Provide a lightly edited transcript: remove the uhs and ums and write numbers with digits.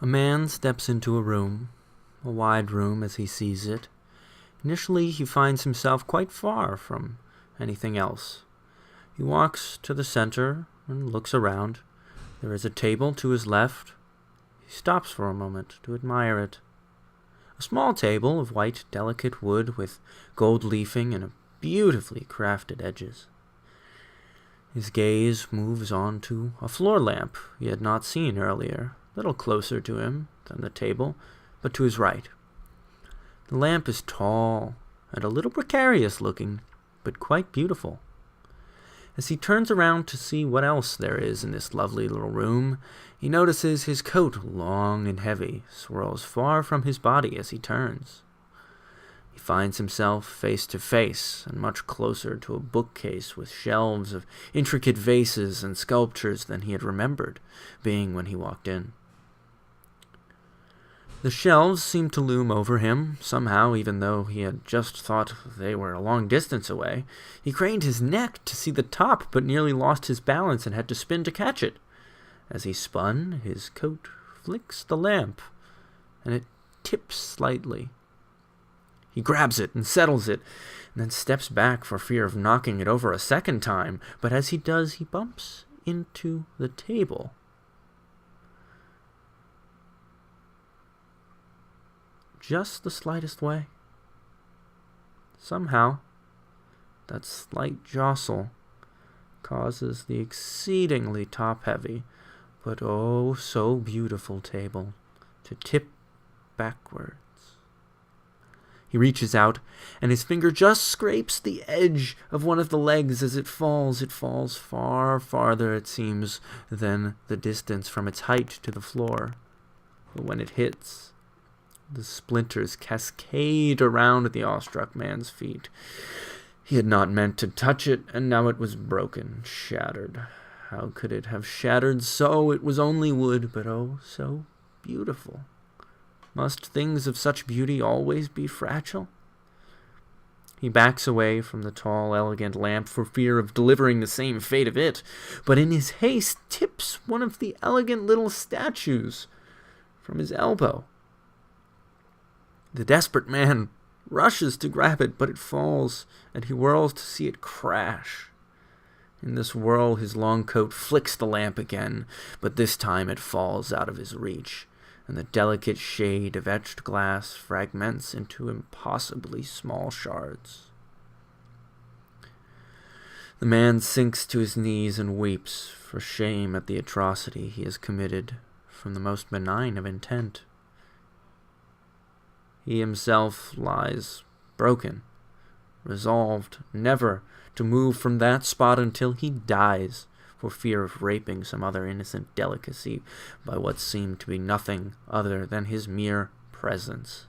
A man steps into a wide room as he sees it. Initially, he finds himself quite far from anything else. He walks to the center and looks around. There is a table to his left. He stops for a moment to admire it. A small table of white, delicate wood with gold leafing and beautifully crafted edges. His gaze moves on to a floor lamp he had not seen earlier, a little closer to him than the table, but to his right. The lamp is tall and a little precarious looking, but quite beautiful. As he turns around to see what else there is in this lovely little room, he notices his coat, long and heavy, swirls far from his body as he turns. He finds himself face to face and much closer to a bookcase with shelves of intricate vases and sculptures than he had remembered being when he walked in. The shelves seemed to loom over him, somehow, even though he had just thought they were a long distance away. He craned his neck to see the top, but nearly lost his balance and had to spin to catch it. As he spun, his coat flicks the lamp, and it tips slightly. He grabs it and settles it, and then steps back for fear of knocking it over a second time, but as he does, he bumps into the table. Just the slightest way. Somehow, that slight jostle causes the exceedingly top-heavy, but oh so beautiful table to tip backwards. He reaches out, and his finger just scrapes the edge of one of the legs as it falls. It falls far farther, it seems, than the distance from its height to the floor. But when it hits, the splinters cascade around the awestruck man's feet. He had not meant to touch it, and now it was broken, shattered. How could it have shattered so? It was only wood, but oh, so beautiful. Must things of such beauty always be fragile? He backs away from the tall, elegant lamp for fear of delivering the same fate of it, but in his haste tips one of the elegant little statues from his elbow. The desperate man rushes to grab it, but it falls, and he whirls to see it crash. In this whirl, his long coat flicks the lamp again, but this time it falls out of his reach, and the delicate shade of etched glass fragments into impossibly small shards. The man sinks to his knees and weeps for shame at the atrocity he has committed from the most benign of intent. He himself lies broken, resolved never to move from that spot until he dies, for fear of raping some other innocent delicacy by what seemed to be nothing other than his mere presence.